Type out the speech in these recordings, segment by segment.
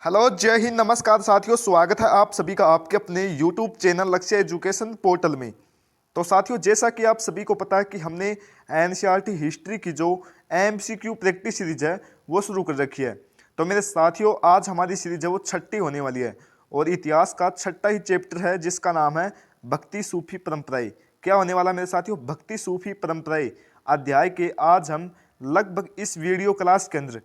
Hello, जय हिंद, नमस्कार साथियों। स्वागत है आप सभी का आपके अपने यूट्यूब चैनल लक्ष्य एजुकेशन पोर्टल में। तो साथियों, जैसा कि आप सभी को पता है कि हमने एनसीईआरटी हिस्ट्री की जो एमसीक्यू प्रैक्टिस सीरीज है वो शुरू कर रखी है। तो मेरे साथियों, आज हमारी सीरीज है वो छठी होने वाली है और इतिहास का छठा ही चैप्टर है जिसका नाम है भक्ति सूफी परंपराएं। क्या होने वाला मेरे साथियों? भक्ति सूफी परंपराएं अध्याय के आज हम लगभग इस वीडियो क्लास के अंदर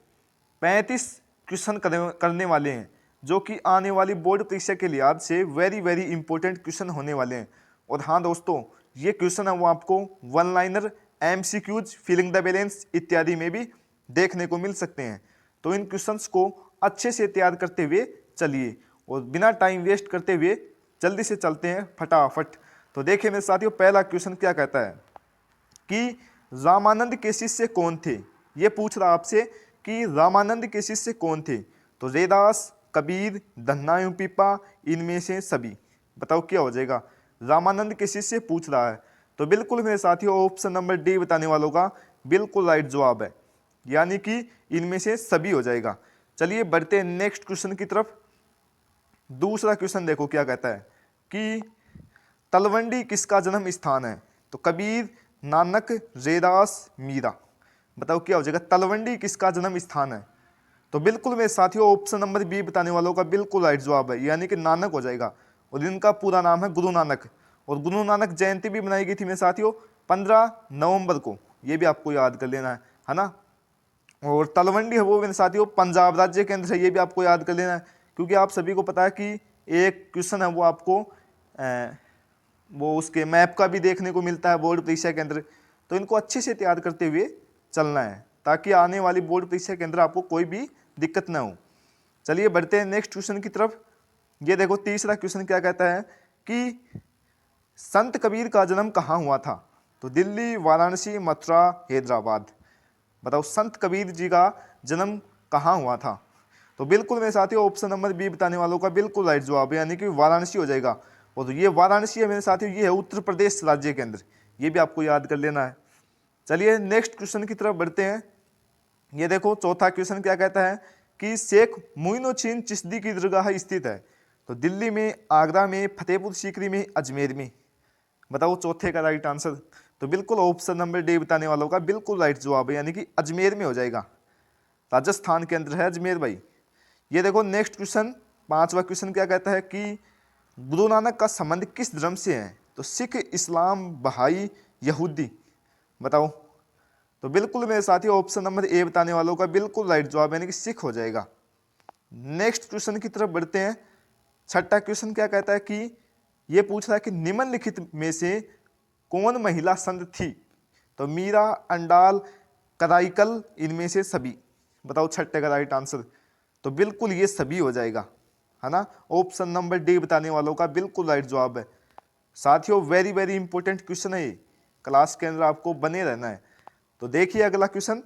35 क्वेश्चन करने वाले हैं, जो कि आने वाली बोर्ड परीक्षा के लिहाज से वेरी इंपॉर्टेंट क्वेश्चन होने वाले हैं। और हाँ दोस्तों, ये क्वेश्चन है वो आपको one liner, MCQs, filling the blanks इत्यादि में भी देखने को मिल सकते हैं। तो इन क्वेश्चंस को अच्छे से तैयार करते हुए चलिए और बिना टाइम वेस्ट करते हुए जल्दी से चलते हैं फटाफट। तो देखिए मेरे साथियों, पहला क्वेश्चन क्या कहता है कि रामानंद के शिष्य कौन थे। ये पूछ रहा आपसे कि रामानंद के शिष्य कौन थे। तो रैदास, कबीर, धन्ना पीपा, इनमें से सभी। बताओ क्या हो जाएगा? रामानंद के शिष्य पूछ रहा है, तो बिल्कुल मेरे साथियों ऑप्शन नंबर डी बताने वालों का बिल्कुल राइट जवाब है, यानी कि इनमें से सभी हो जाएगा। चलिए बढ़ते हैं नेक्स्ट क्वेश्चन की तरफ। दूसरा क्वेश्चन देखो क्या कहता है कि तलवंडी किसका जन्म स्थान है। तो कबीर, नानक, रैदास, मीरा। बताओ क्या हो जाएगा? तलवंडी किसका जन्म स्थान है। तो बिल्कुल मेरे साथियों ऑप्शन नंबर बी बताने वालों का बिल्कुल राइट जवाब है, यानी कि नानक हो जाएगा। और इनका पूरा नाम है गुरु नानक। और गुरु नानक जयंती भी बनाई गई थी मेरे साथियों 15 नवंबर को। ये भी आपको याद कर लेना है ना। और तलवंडी है वो मेरे साथियों पंजाब राज्य के अंदर है, ये भी आपको याद कर लेना है, क्योंकि आप सभी को पता है कि एक क्वेश्चन है वो आपको वो उसके मैप का भी देखने को मिलता है बोर्ड परीक्षा के अंदर। तो इनको अच्छे से तैयार करते हुए चलना है ताकि आने वाली बोर्ड परीक्षा के अंदर आपको कोई भी दिक्कत ना हो। चलिए बढ़ते हैं नेक्स्ट क्वेश्चन की तरफ। ये देखो तीसरा क्वेश्चन क्या कहता है कि संत कबीर का जन्म कहाँ हुआ था। तो दिल्ली, वाराणसी, मथुरा, हैदराबाद। बताओ संत कबीर जी का जन्म कहाँ हुआ था। तो बिल्कुल मेरे साथियों ऑप्शन नंबर बी बताने वालों का बिल्कुल राइट जवाब है, यानी कि वाराणसी हो जाएगा। और ये वाराणसी है मेरे साथियों, ये है उत्तर प्रदेश राज्य के अंदर। ये भी आपको याद कर लेना है। चलिए नेक्स्ट क्वेश्चन की तरफ बढ़ते हैं। ये देखो चौथा क्वेश्चन क्या कहता है कि शेख मोइनुद्दीन चिश्ती की दरगाह स्थित है। तो दिल्ली में, आगरा में, फतेहपुर सीकरी में, अजमेर में। बताओ चौथे का राइट आंसर। तो बिल्कुल ऑप्शन नंबर डी बताने वालों का बिल्कुल राइट जवाब है, यानी कि अजमेर में हो जाएगा। राजस्थान के अंदर है अजमेर भाई। ये देखो नेक्स्ट क्वेश्चन, पांचवा क्वेश्चन क्या कहता है कि गुरु नानक का संबंध किस धर्म से है। तो सिख, इस्लाम, बहाई, यहूदी। बताओ। तो बिल्कुल मेरे साथियों ऑप्शन नंबर ए बताने वालों का बिल्कुल राइट जवाब, यानी कि सिख हो जाएगा। नेक्स्ट क्वेश्चन की तरफ बढ़ते हैं। छठा क्वेश्चन क्या कहता है कि यह पूछ रहा है कि निम्नलिखित में से कौन महिला संत थी। तो मीरा, अंडाल, कराईकल, इनमें से सभी। बताओ छठे का राइट आंसर। तो बिल्कुल ये सभी हो जाएगा, है ना। ऑप्शन नंबर डी बताने वालों का बिल्कुल राइट जवाब है। साथियों वेरी इंपॉर्टेंट क्वेश्चन है ये, क्लास के अंदर आपको बने रहना है। तो देखिए अगला क्वेश्चन,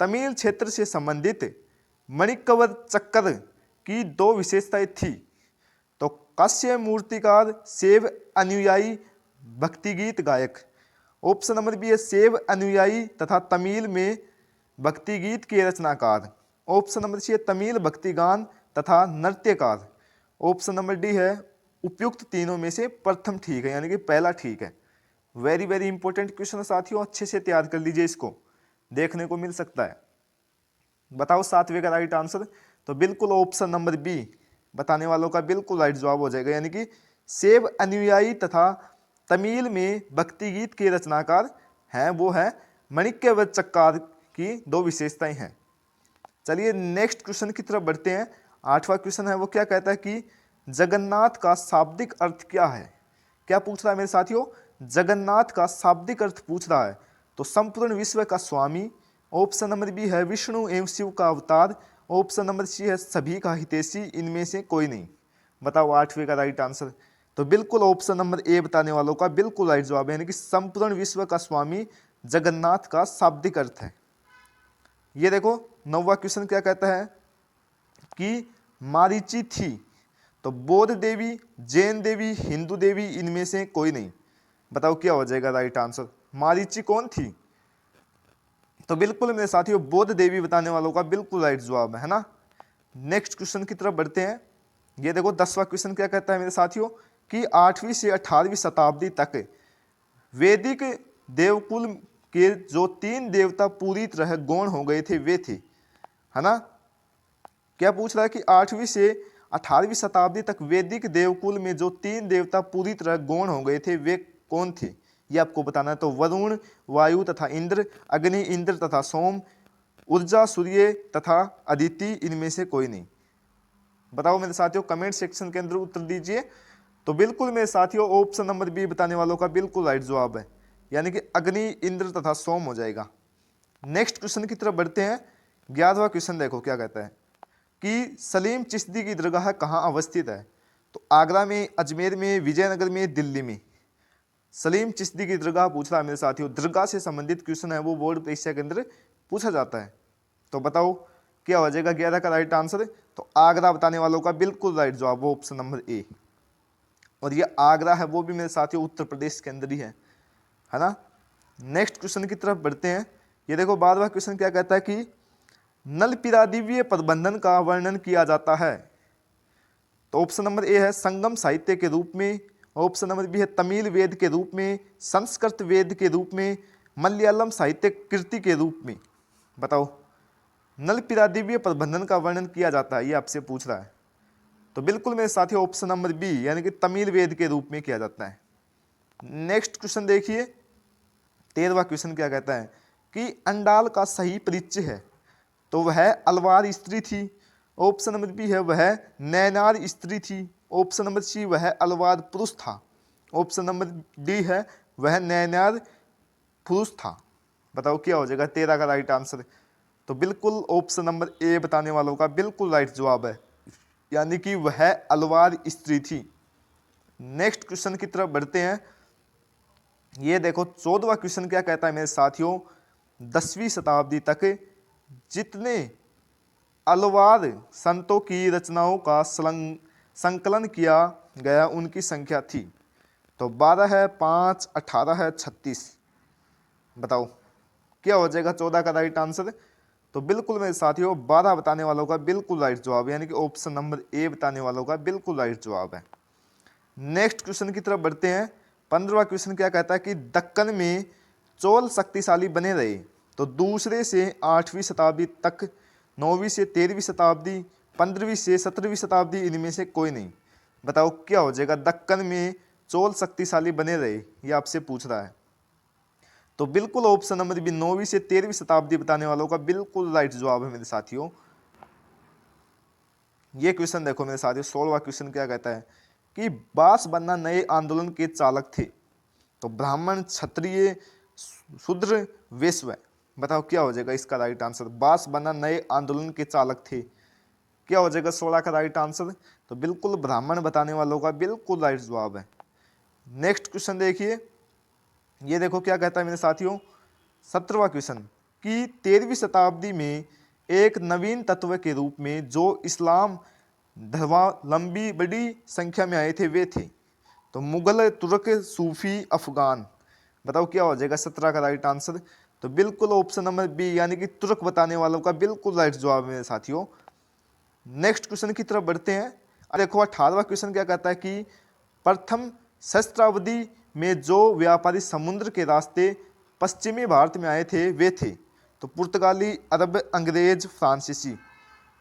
तमिल क्षेत्र से संबंधित मणिकवर चक्कर की दो विशेषताएं थी। तो काश्य मूर्तिकार, शैव अनुयायी, भक्ति गीत गायक। ऑप्शन नंबर बी है शैव अनुयायी तथा तमिल में भक्ति गीत के रचनाकार। ऑप्शन नंबर सी है तमिल भक्ति गान तथा नृत्यकार। ऑप्शन नंबर डी है उपयुक्त तीनों में से प्रथम ठीक है, यानी कि पहला ठीक है। वेरी इंपॉर्टेंट क्वेश्चन साथियों, अच्छे से तैयार कर लीजिए, इसको देखने को मिल सकता है। बताओ सातवें का राइट आंसर। तो बिल्कुल ऑप्शन नंबर बी बताने वालों का बिल्कुल राइट जवाब हो जाएगा, यानी कि शैव अनुयायी तथा तमिल में भक्ति गीत के रचनाकार हैं वो है मणिक्यवर चक्कर की दो विशेषताएं हैं। चलिए नेक्स्ट क्वेश्चन की तरफ बढ़ते हैं। आठवां क्वेश्चन है वो क्या कहता है कि जगन्नाथ का शाब्दिक अर्थ क्या है। क्या पूछ रहा है मेरे साथियों? जगन्नाथ का शाब्दिक अर्थ पूछ रहा है। तो संपूर्ण विश्व का स्वामी। ऑप्शन नंबर बी है विष्णु एवं शिव का अवतार। ऑप्शन नंबर सी है सभी का हितैषी, इनमें से कोई नहीं। बताओ आठवें का राइट आंसर। तो बिल्कुल ऑप्शन नंबर ए बताने वालों का बिल्कुल राइट जवाब है, यानी कि संपूर्ण विश्व का स्वामी जगन्नाथ का शाब्दिक अर्थ है। ये देखो नौवां क्वेश्चन क्या कहता है कि मारीची थी। तो बौद्ध देवी, जैन देवी, हिंदू देवी, इनमें से कोई नहीं। बताओ क्या हो जाएगा राइट आंसर। मारीची कौन थी? तो बिल्कुल मेरे साथियों बौद्ध देवी बताने वालों का बिल्कुल राइट जवाब है ना। नेक्स्ट क्वेश्चन की तरफ बढ़ते हैं। ये देखो 10वां क्वेश्चन क्या कहता है मेरे साथियों कि 8वीं से 18वीं शताब्दी तक वैदिक देवकुल के जो 3 देवता पूरी तरह गौण हो गए थे वे थे, है ना। क्या पूछ रहा है कि 8वीं से 18वीं शताब्दी तक वैदिक देवकुल में जो 3 देवता पूरी तरह गौण हो गए थे वे कौन थे, ये आपको बताना है। तो वरुण, वायु तथा इंद्र, अग्नि इंद्र तथा सोम, ऊर्जा सूर्य तथा अदिति, इनमें से कोई नहीं। बताओ मेरे साथियों, कमेंट सेक्शन के अंदर उत्तर दीजिए। तो बिल्कुल मेरे साथियों ऑप्शन नंबर बी बताने वालों का बिल्कुल राइट जवाब है, यानी कि अग्नि इंद्र तथा सोम हो जाएगा। नेक्स्ट क्वेश्चन की तरफ बढ़ते हैं। 11वां क्वेश्चन देखो क्या कहता है कि सलीम चिश्ती की दरगाह कहाँ अवस्थित है। तो आगरा में, अजमेर में, विजयनगर में, दिल्ली में। सलीम चिश्ती की दरगाह पूछ रहा है मेरे साथियों, दरगाह से संबंधित क्वेश्चन है वो बोर्ड परीक्षा के अंदर पूछा जाता है। तो बताओ क्या हो जाएगा 11 का राइट आंसर। तो आगरा बताने वालों का बिल्कुल राइट जवाब वो ऑप्शन नंबर ए। और ये आगरा है वो भी मेरे साथियों उत्तर प्रदेश के अंदर ही है ना। नेक्स्ट क्वेश्चन की तरफ बढ़ते हैं। ये देखो 12वां क्वेश्चन क्या कहता है कि नलपीरादिव्य प्रबंधन का वर्णन किया जाता है। तो ऑप्शन नंबर ए है संगम साहित्य के रूप में, ऑप्शन नंबर बी है तमिल वेद के रूप में, संस्कृत वेद के रूप में, मलयालम साहित्य कृति के रूप में। बताओ नलपीरादिव्य प्रबंधन का वर्णन किया जाता है, ये आपसे पूछ रहा है। तो बिल्कुल मेरे साथी ऑप्शन नंबर बी यानी कि तमिल वेद के रूप में किया जाता है। नेक्स्ट क्वेश्चन देखिए 13वां क्वेश्चन क्या कहता है कि अंडाल का सही परिचय है। तो वह अलवार स्त्री थी, ऑप्शन नंबर बी है वह नैनार स्त्री थी, ऑप्शन नंबर सी वह अलवार पुरुष था, ऑप्शन नंबर डी है वह नैनार पुरुष था। बताओ क्या हो जाएगा 13 का राइट आंसर। तो बिल्कुल ऑप्शन नंबर ए बताने वालों का बिल्कुल राइट जवाब है, यानी कि वह अलवार स्त्री थी। नेक्स्ट क्वेश्चन की तरफ बढ़ते हैं। ये देखो 14वां क्वेश्चन क्या कहता है मेरे साथियों, 10वीं शताब्दी तक जितने अलवार संतों की रचनाओं का संकलन किया गया उनकी संख्या थी। तो 12 है, 5, 18 है, 36। बताओ क्या हो जाएगा 14 का राइट आंसर। तो बिल्कुल मेरे साथियों 12 बताने वालों का बिल्कुल राइट जवाब, यानी कि ऑप्शन नंबर ए बताने वालों का बिल्कुल राइट जवाब है। नेक्स्ट क्वेश्चन की तरफ बढ़ते हैं। 15वां क्वेश्चन क्या कहता है कि दक्कन में चोल शक्तिशाली बने रहे। तो दूसरे से 8वीं शताब्दी तक, 9वीं से 13वीं शताब्दी, 15वीं से 17वीं शताब्दी, इनमें से कोई नहीं। बताओ क्या हो जाएगा दक्कन में चोल शक्तिशाली बने रहे, ये आपसे पूछ रहा है। तो बिल्कुल ऑप्शन नंबर बी 9वीं से 13वीं शताब्दी बताने वालों का बिल्कुल राइट जवाब है मेरे साथियों। ये क्वेश्चन देखो मेरे साथियों 16वां क्वेश्चन क्या कहता है कि बास बनना नए आंदोलन के चालक थे। तो ब्राह्मण, क्षत्रिय, शूद्र, वैश्य। बताओ क्या हो जाएगा इसका राइट आंसर। बास बनना नए आंदोलन के चालक थे, क्या हो जाएगा 16 का राइट आंसर। तो बिल्कुल ब्राह्मण बताने वालों का बिल्कुल राइट जवाब है। नेक्स्ट क्वेश्चन देखिए। ये देखो क्या कहता है मेरे साथियों 17वां क्वेश्चन कि 13वीं शताब्दी में एक नवीन तत्व के रूप में जो इस्लाम धर्मावलंबी बड़ी संख्या में आए थे वे थे। तो मुगल, तुर्क, सूफी, अफगान। बताओ क्या हो जाएगा 17 का राइट आंसर। तो बिल्कुल ऑप्शन नंबर बी यानी कि तुर्क बताने वालों का बिल्कुल राइट जवाब है मेरे साथियों। नेक्स्ट क्वेश्चन की तरफ बढ़ते हैं। देखो 18वां क्वेश्चन क्या कहता है कि प्रथम सहस्त्राब्दी में जो व्यापारी समुद्र के रास्ते पश्चिमी भारत में आए थे वे थे। तो पुर्तगाली, अरब, अंग्रेज, फ्रांसीसी।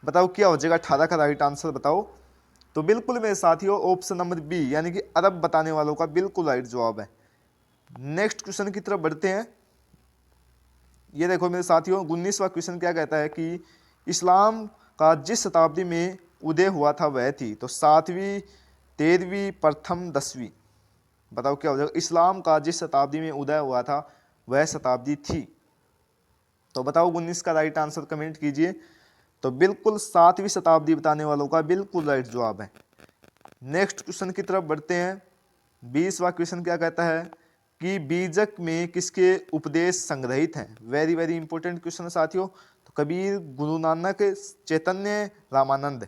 बताओ क्या हो जाएगा 18 का राइट आंसर बताओ। तो बिल्कुल मेरे साथियों ऑप्शन नंबर बी यानी कि अरब बताने वालों का बिल्कुल राइट जवाब है। नेक्स्ट क्वेश्चन की तरफ बढ़ते हैं। ये देखो मेरे साथियों 19वां क्वेश्चन क्या कहता है कि इस्लाम का जिस शताब्दी में उदय हुआ था वह थी। तो 7वीं, 13वीं, प्रथम, 10वीं। बताओ क्या हो जाएगा इस्लाम का जिस शताब्दी में उदय हुआ था वह शताब्दी थी। तो बताओ 19 का राइट आंसर कमेंट कीजिए। तो बिल्कुल 7वीं शताब्दी बताने वालों का बिल्कुल राइट जवाब है। नेक्स्ट क्वेश्चन की तरफ बढ़ते हैं। 20वां क्वेश्चन क्या कहता है कि बीजक में किसके उपदेश संग्रहित हैं। वेरी वेरी इंपॉर्टेंट क्वेश्चन है साथियों। तो कबीर, गुरु नानक, चैतन्य, रामानंद।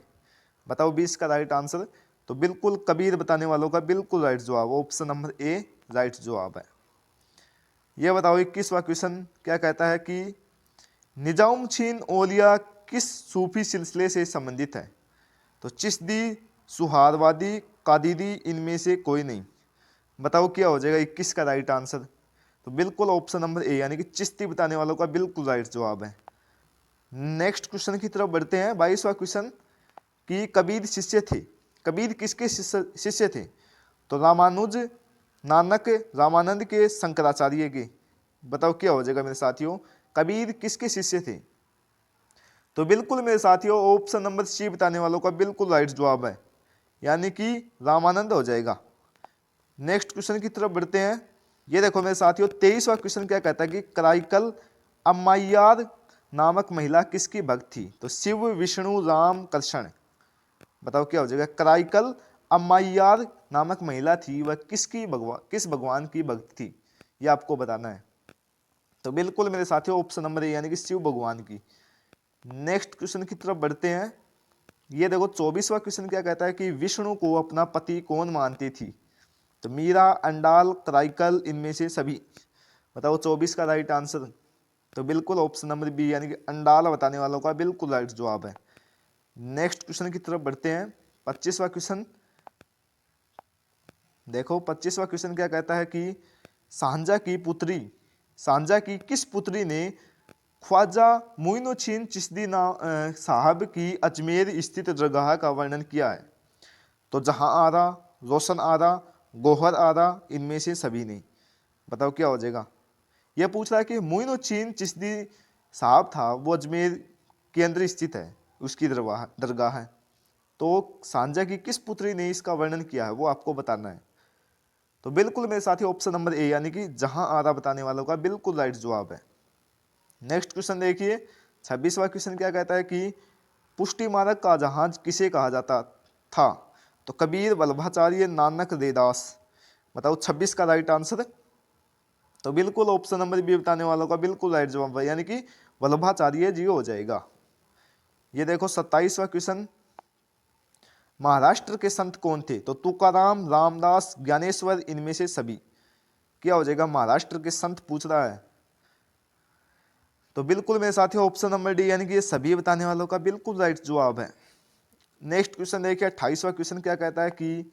बताओ 20 का राइट आंसर। तो बिल्कुल कबीर बताने वालों का बिल्कुल राइट जवाब, ऑप्शन नंबर ए राइट जवाब है। यह बताओ 21वां क्वेश्चन क्या कहता है कि निजामुद्दीन औलिया किस सूफी सिलसिले से संबंधित है? तो चिश्ती, सुहारवादी, कादिरी, इनमें से कोई नहीं। बताओ क्या हो जाएगा 21 का राइट आंसर? तो बिल्कुल ऑप्शन नंबर ए यानी कि चिश्ती बताने वालों का बिल्कुल राइट जवाब है। नेक्स्ट क्वेश्चन की तरफ बढ़ते हैं। 22वां क्वेश्चन कि कबीर शिष्य थे। कबीर किसके शिष्य थे? तो रामानुज, नानक, रामानंद के, शंकराचार्य के। बताओ क्या हो जाएगा मेरे साथियों? कबीर किसके शिष्य थे? तो बिल्कुल मेरे साथियों ऑप्शन नंबर सी बताने वालों का बिल्कुल राइट जवाब है, यानी कि रामानंद हो जाएगा। नेक्स्ट क्वेश्चन की तरफ बढ़ते हैं। ये देखो मेरे साथियों 23वां क्वेश्चन क्या कहता है कि कराईकल अम्मायार नामक महिला किसकी भक्त थी? तो शिव, विष्णु, राम, कृष्ण। बताओ क्या हो जाएगा? कराईकल अम्मायार नामक महिला थी, वह किस भगवान की भक्त थी? ये आपको बताना है। तो बिल्कुल मेरे साथियों ऑप्शन नंबर ए यानी कि शिव भगवान की। नेक्स्ट क्वेश्चन की तरफ बढ़ते हैं। ये देखो 24वां क्वेश्चन क्या कहता है कि विष्णु को अपना पति कौन मानती थी? तो मीरा, अंडाल, कराईकल, इनमें से सभी। बताओ 24 का राइट आंसर? तो बिल्कुल ऑप्शन नंबर बी यानी कि अंडाल बताने वालों का बिल्कुल राइट जवाब है। नेक्स्ट क्वेश्चन की तरफ बढ़ते हैं। 25वां क्वेश्चन देखो। 25वां क्वेश्चन क्या कहता है कि सांझा की किस पुत्री ने ख्वाजा मोइनुद्दीन चिश्ती साहब की अजमेर स्थित दरगाह का वर्णन किया है? तो जहां आरा, रोशन आरा, गोहर आरा, इनमें से सभी नहीं। बताओ क्या हो जाएगा? यह पूछ रहा है कि मोइनुद्दीन चिश्ती साहब था वो अजमेर के अंदर स्थित है, उसकी दरगाह है। तो सांझा की किस पुत्री ने इसका वर्णन किया है वो आपको बताना है। तो बिल्कुल मेरे साथी ऑप्शन नंबर ए यानी कि जहां आरा बताने वालों का बिल्कुल राइट जवाब है। नेक्स्ट क्वेश्चन देखिए। 26वां क्वेश्चन क्या कहता है कि पुष्टि मार्ग का जहाज किसे कहा जाता था? तो कबीर, वल्लभाचार्य, नानक, देदास। बताओ 26 का राइट आंसर? तो बिल्कुल ऑप्शन नंबर बी बताने वालों का बिल्कुल राइट जवाब है, यानी कि वल्लभाचार्य जी हो जाएगा। ये देखो 27वां क्वेश्चन। महाराष्ट्र के संत कौन थे? तो तुकाराम, रामदास, ज्ञानेश्वर, इनमें से सभी। क्या हो जाएगा? महाराष्ट्र के संत पूछ रहा है। तो बिल्कुल मेरे साथियों ऑप्शन नंबर डी यानी कि ये सभी बताने वालों का बिल्कुल राइट जवाब है। नेक्स्ट क्वेश्चन देखिए। 28वां क्वेश्चन क्या कहता है कि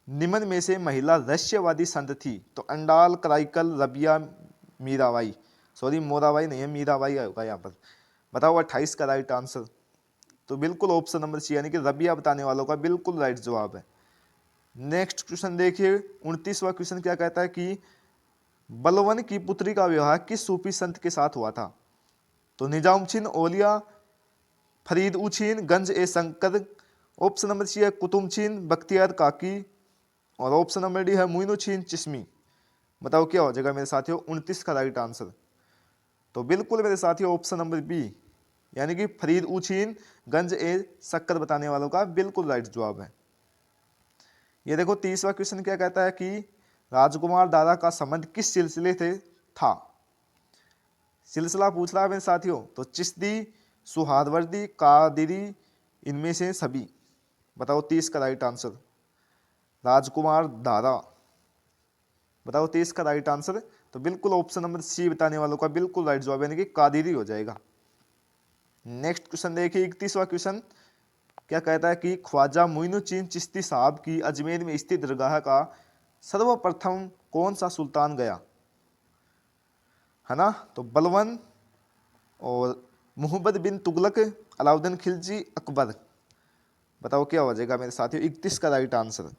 निम्न में से महिला रहस्यवादी संत थी? तो अंडाल, कराईकल, रबिया, मीराबाई। सॉरी मोराबाई नहीं है, मीराबाई होगा यहाँ पर। बताओ 28 का राइट आंसर? तो बिल्कुल ऑप्शन नंबर सी यानी कि रबिया बताने वालों का बिल्कुल राइट जवाब है। नेक्स्ट क्वेश्चन देखिए। 29वां क्वेश्चन क्या कहता है कि बलवन की पुत्री का विवाह किस सूफी संत के साथ हुआ था? तो निजामुद्दीन औलिया, फरीद उछीन, गंज ए शंकर। ऑप्शन नंबर सी है कुतुबुद्दीन बख्तियार काकी, और ऑप्शन नंबर डी है मोइनुद्दीन चिश्ती। बताओ क्या हो जाएगा मेरे साथियों 29 का राइट आंसर? तो बिल्कुल मेरे साथियों ऑप्शन नंबर बी यानी कि फरीद उछीन, गंज ए शक्कर बताने वालों का बिल्कुल राइट जवाब है। ये देखो 30वां क्वेश्चन क्या कहता है कि राजकुमार दादा का संबंध किस सिलसिले से था? सिलसिला पूछ रहा है मेरे साथियों। तो चिश्ती, सुहारवर्दी, कादिरी, इनमें से सभी। बताओ 30 का राइट आंसर? राजकुमार दादा। बताओ 30 का राइट आंसर? तो बिल्कुल ऑप्शन नंबर सी बताने वालों का बिल्कुल राइट जवाब यानी कि कादिरी हो जाएगा। नेक्स्ट क्वेश्चन देखिए। 31वां क्वेश्चन क्या कहता है कि ख्वाजा मोइनुद्दीन चिश्ती साहब की अजमेर में स्थित दरगाह का सर्वप्रथम कौन सा सुल्तान गया? है ना? तो बलवन और मोहम्मद बिन तुगलक, अलाउद्दीन खिलजी, अकबर। बताओ क्या हो जाएगा मेरे साथियों 31 का राइट आंसर?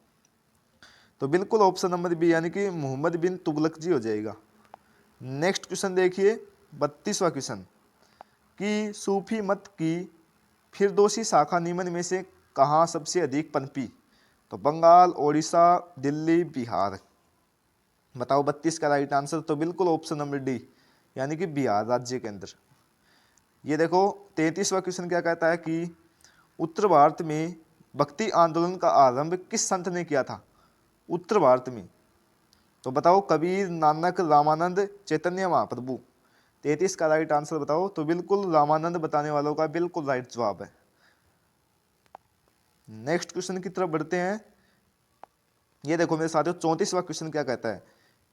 तो बिल्कुल ऑप्शन नंबर बी यानी कि मोहम्मद बिन तुगलक जी हो जाएगा। नेक्स्ट क्वेश्चन देखिए। 32वां क्वेश्चन कि सूफी मत की फिरदौसी शाखा निम्न में से कहाँ सबसे अधिक पनपी? तो बंगाल, ओडिशा, दिल्ली, बिहार। बताओ 32 का राइट आंसर? तो बिल्कुल ऑप्शन नंबर डी यानी कि बिहार राज्य के अंदर। ये देखो 33वां क्वेश्चन क्या कहता है कि उत्तर भारत में भक्ति आंदोलन का आरंभ किस संत ने किया था? उत्तर भारत में। तो बताओ कबीर, नानक, रामानंद, चैतन्य महाप्रभु। 33 का राइट आंसर बताओ? तो बिल्कुल रामानंद बताने वालों का बिल्कुल राइट जवाब है। नेक्स्ट क्वेश्चन की तरफ बढ़ते हैं। ये देखो मेरे साथियों 34वां क्वेश्चन क्या कहता है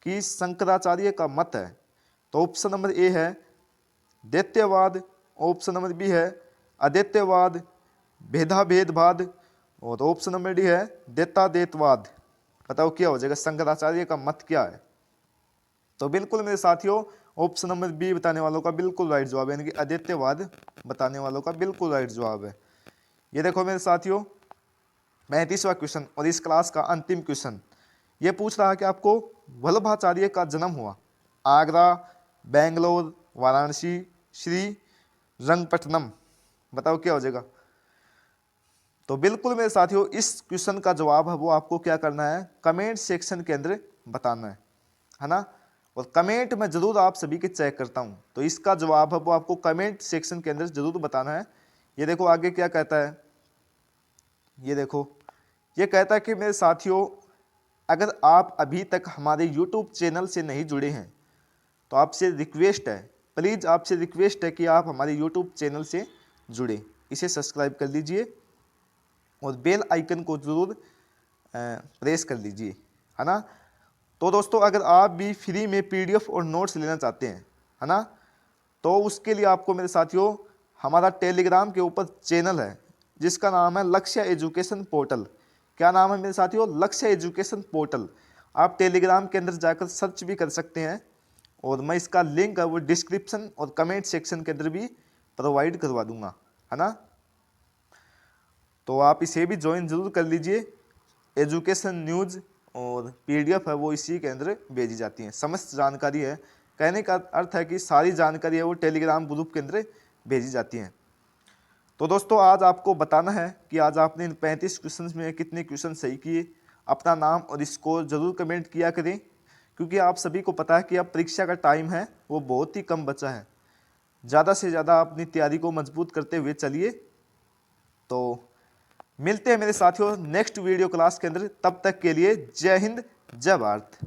कि शंकराचार्य का मत है? तो ऑप्शन नंबर ए है दैत्यवाद, ऑप्शन नंबर बी है अद्वैतवाद, भेदाभेदवाद, और ऑप्शन नंबर डी है देतादेतवाद। बताओ क्या हो जाएगा, शंकराचार्य का मत क्या है? तो बिल्कुल मेरे साथियों ऑप्शन नंबर बी बताने वालों का बिल्कुल राइट जवाब है, यानी कि अद्वैतवाद बताने वालों का बिल्कुल राइट जवाब है। ये देखो मेरे साथियों 35वां क्वेश्चन और इस क्लास का अंतिम क्वेश्चन, ये पूछ रहा है कि आपको वल्लभाचार्य का जन्म हुआ आगरा, बेंगलोर, वाराणसी, श्री रंगपट्टनम। बताओ क्या हो जाएगा? तो बिल्कुल मेरे साथियों इस क्वेश्चन का जवाब है वो आपको क्या करना है, कमेंट सेक्शन के अंदर बताना है ना। और कमेंट में जरूर आप सभी के चेक करता हूं, तो इसका जवाब है वो आपको कमेंट सेक्शन के अंदर जरूर बताना है। ये देखो आगे क्या कहता है, ये देखो ये कहता है कि मेरे साथियों अगर आप अभी तक हमारे YouTube चैनल से नहीं जुड़े हैं तो आपसे रिक्वेस्ट है, प्लीज़ आपसे रिक्वेस्ट है कि आप हमारे YouTube चैनल से जुड़े, इसे सब्सक्राइब कर लीजिए और बेल आइकन को ज़रूर प्रेस कर लीजिए, है ना। तो दोस्तों अगर आप भी फ्री में PDF और नोट्स लेना चाहते हैं, है ना, तो उसके लिए आपको मेरे साथियों हमारा टेलीग्राम के ऊपर चैनल है जिसका नाम है लक्ष्य एजुकेशन पोर्टल। क्या नाम है मेरे साथियों? लक्ष्य एजुकेशन पोर्टल। आप टेलीग्राम के अंदर जाकर सर्च भी कर सकते हैं और मैं इसका लिंक है वो डिस्क्रिप्शन और कमेंट सेक्शन के अंदर भी प्रोवाइड करवा दूंगा, है ना। तो आप इसे भी ज्वाइन जरूर कर लीजिए। एजुकेशन न्यूज़ और PDF है वो इसी के अंदर भेजी जाती हैं, समस्त जानकारी है, कहने का अर्थ है कि सारी जानकारी है वो टेलीग्राम ग्रुप के अंदर भेजी जाती हैं। तो दोस्तों आज आपको बताना है कि आज आपने इन 35 क्वेश्चन में कितने क्वेश्चन सही किए। अपना नाम और स्कोर जरूर कमेंट किया करें, क्योंकि आप सभी को पता है कि अब परीक्षा का टाइम है वो बहुत ही कम बचा है। ज़्यादा से ज़्यादा अपनी तैयारी को मजबूत करते हुए चलिए। तो मिलते हैं मेरे साथियों नेक्स्ट वीडियो क्लास के अंदर, तब तक के लिए जय हिंद जय भारत।